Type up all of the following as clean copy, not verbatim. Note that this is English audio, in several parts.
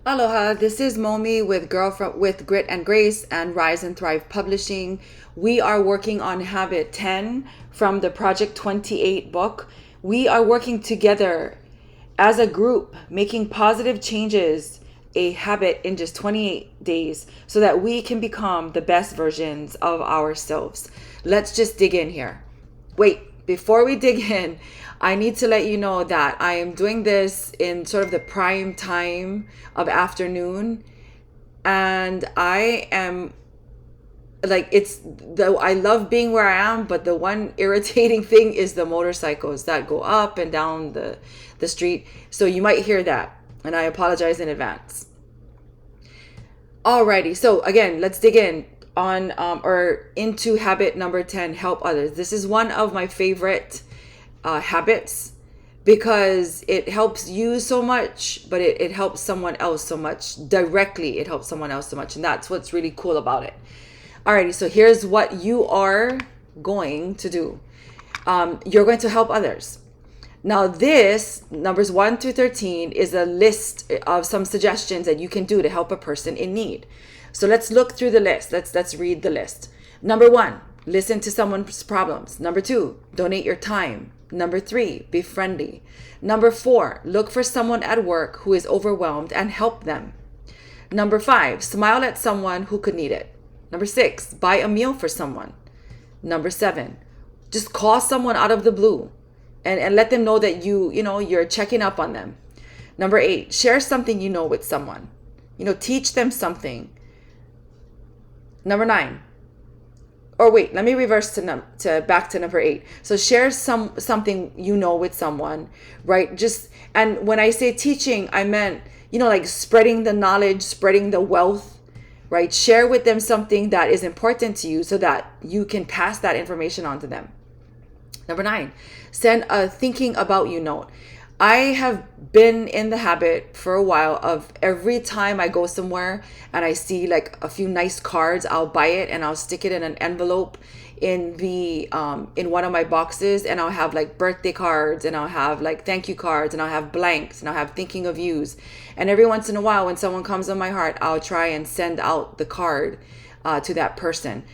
Aloha, this is Momi with Grit and Grace and Rise and Thrive Publishing. We are working on habit 10 from the Project 28 book. We are working together as a group, making positive changes, a habit in just 28 days so that we can become the best versions of ourselves. Let's just dig in here. Wait, before we dig in, I need to let you know that I am doing this in sort of the prime time of afternoon. And I am like, I love being where I am, but the one irritating thing is the motorcycles that go up and down the street. So you might hear that, and I apologize in advance. Alrighty, so again, let's dig in on or into habit number 10, help others. This is one of my favorite habits because it helps you so much, but it helps someone else so much. Directly, it helps someone else so much, and that's what's really cool about it. Alrighty, so here's what you are going to do. You're going to help others. Now, this, numbers 1 through 13, is a list of some suggestions that you can do to help a person in need. So let's look through the list. Let's read the list. Number 1, listen to someone's problems. Number 2, donate your time. Number 3, be friendly. Number 4, look for someone at work who is overwhelmed and help them. Number 5, smile at someone who could need it. Number 6, buy a meal for someone. Number 7, just call someone out of the blue and let them know that you're checking up on them. Number 8, share something you know with someone. Teach them something. Number 9, or wait, let me reverse to back to number 8. So share something you know with someone, right? And when I say teaching, I meant, like spreading the knowledge, spreading the wealth, right? Share with them something that is important to you so that you can pass that information on to them. Number 9, send a thinking about you note. I have been in the habit for a while of every time I go somewhere and I see like a few nice cards, I'll buy it and I'll stick it in an envelope in one of my boxes, and I'll have like birthday cards, and I'll have like thank you cards, and I'll have blanks, and I'll have thinking of yous. And every once in a while when someone comes on my heart, I'll try and send out the card to that person.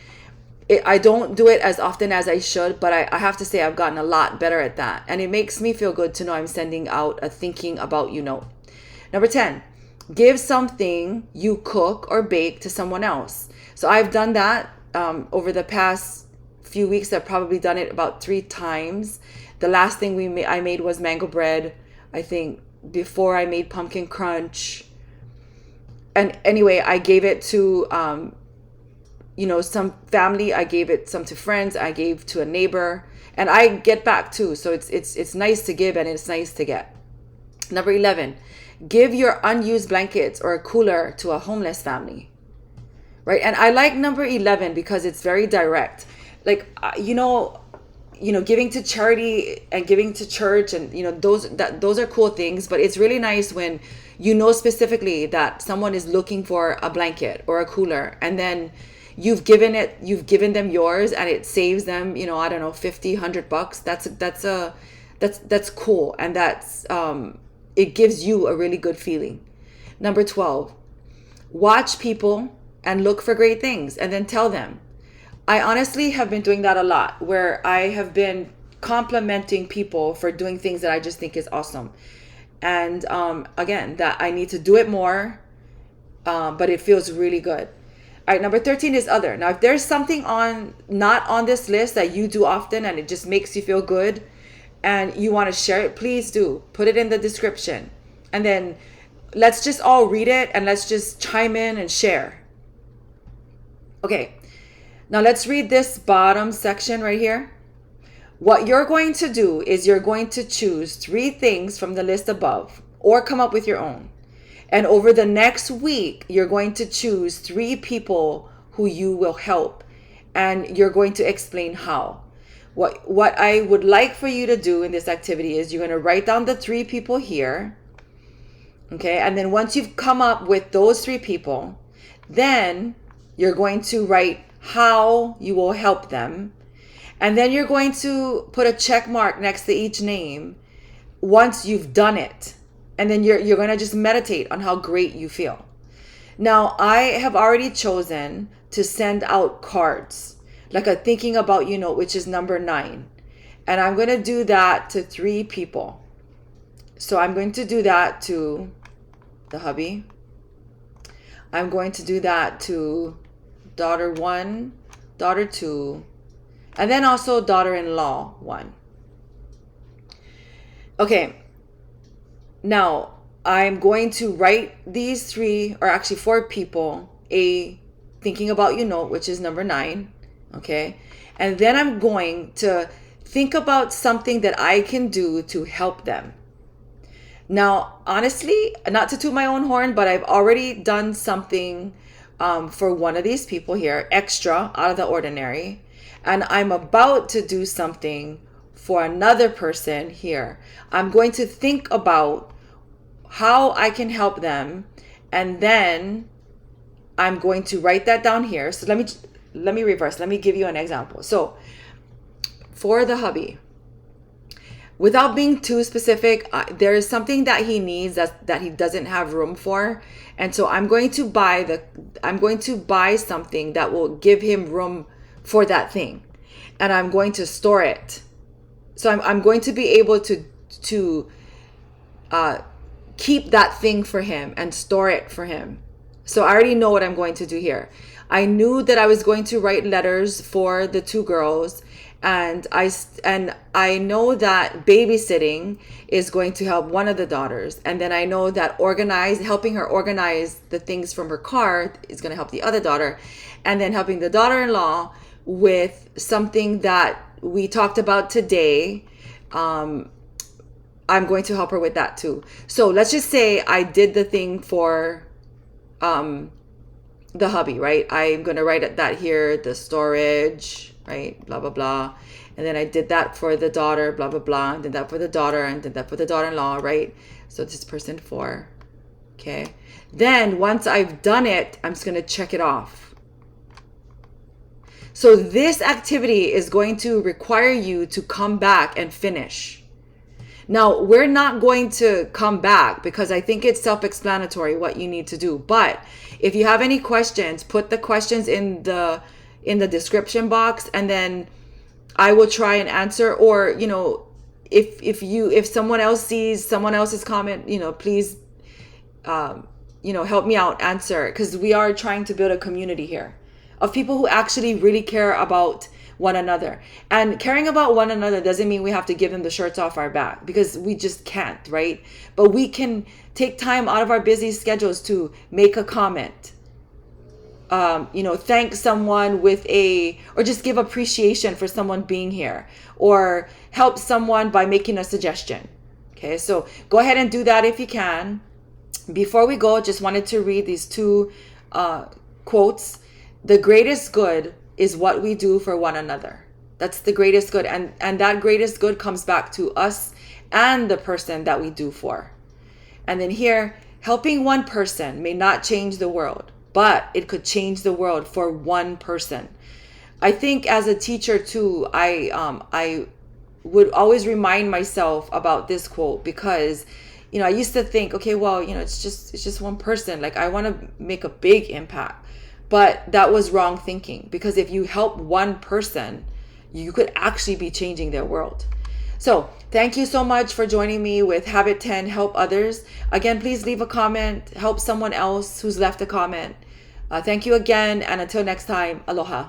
I don't do it as often as I should, but I have to say I've gotten a lot better at that. And it makes me feel good to know I'm sending out a thinking about you note. Number 10, give something you cook or bake to someone else. So I've done that over the past few weeks. I've probably done it about 3 times. The last thing I made was mango bread. I think before I made pumpkin crunch. And anyway, I gave it to some family. I gave it some to friends. I gave to a neighbor, and I get back too. So it's nice to give and it's nice to get. Number 11, give your unused blankets or a cooler to a homeless family, right? And I like number 11 because it's very direct. Like, giving to charity and giving to church, and those are cool things, but it's really nice when specifically that someone is looking for a blanket or a cooler, and then you've given them yours, and it saves them, I don't know, 50, $100. That's cool. And that's, it gives you a really good feeling. Number 12, watch people and look for great things and then tell them. I honestly have been doing that a lot, where I have been complimenting people for doing things that I just think is awesome. And again, that I need to do it more, but it feels really good. All right, number 13 is other. Now, if there's something not on this list that you do often and it just makes you feel good and you want to share it, please do. Put it in the description. And then let's just all read it and let's just chime in and share. Okay, now let's read this bottom section right here. What you're going to do is you're going to choose 3 things from the list above, or come up with your own. And over the next week, you're going to choose 3 people who you will help. And you're going to explain how. What I would like for you to do in this activity is you're going to write down the 3 people here. Okay. And then once you've come up with those 3 people, then you're going to write how you will help them. And then you're going to put a check mark next to each name once you've done it. And then you're going to just meditate on how great you feel. Now, I have already chosen to send out cards, like a thinking about you note, which is number 9. And I'm going to do that to 3 people. So I'm going to do that to the hubby. I'm going to do that to daughter 1, daughter 2, and then also daughter-in-law 1. Okay. Now, I'm going to write these 3, or actually 4 people, a thinking about you note, which is number 9. Okay. And then I'm going to think about something that I can do to help them. Now, honestly, not to toot my own horn, but I've already done something for one of these people here, extra, out of the ordinary. And I'm about to do something for another person here. I'm going to think about how I can help them, and then I'm going to write that down here. So let me reverse. Let me give you an example. So for the hubby, without being too specific, there is something that he needs that he doesn't have room for, and so I'm going to buy something that will give him room for that thing, and I'm going to store it. So I'm going to be able to keep that thing for him and store it for him. So I already know what I'm going to do here. I knew that I was going to write letters for the 2 girls, and I know that babysitting is going to help one of the daughters, and then I know that helping her organize the things from her car is going to help the other daughter, and then helping the daughter-in-law with something that we talked about today. I'm going to help her with that too. So let's just say I did the thing for the hubby, right? I'm going to write that here, the storage, right? Blah, blah, blah. And then I did that for the daughter, blah, blah, blah. And did that for the daughter, and did that for the daughter-in-law, right? So this person 4. Okay. Then once I've done it, I'm just going to check it off. So this activity is going to require you to come back and finish. Now, we're not going to come back because I think it's self-explanatory what you need to do. But if you have any questions, put the questions in the description box, and then I will try and answer. Or, if someone else sees someone else's comment, please, help me out, answer, because we are trying to build a community here of people who actually really care about one another. And caring about one another doesn't mean we have to give them the shirts off our back, because we just can't, right? But we can take time out of our busy schedules to make a comment, thank someone or just give appreciation for someone being here, or help someone by making a suggestion. Okay, so go ahead and do that if you can. Before we go, just wanted to read these 2 quotes. The greatest good is what we do for one another. That's the greatest good. And that greatest good comes back to us and the person that we do for. And then here, helping one person may not change the world, but it could change the world for one person. I think as a teacher too, I would always remind myself about this quote, because I used to think, okay, well, it's just one person. Like, I want to make a big impact. But that was wrong thinking, because if you help one person, you could actually be changing their world. So thank you so much for joining me with Habit 10, Help Others. Again, please leave a comment, help someone else who's left a comment. Thank you again, and until next time, aloha.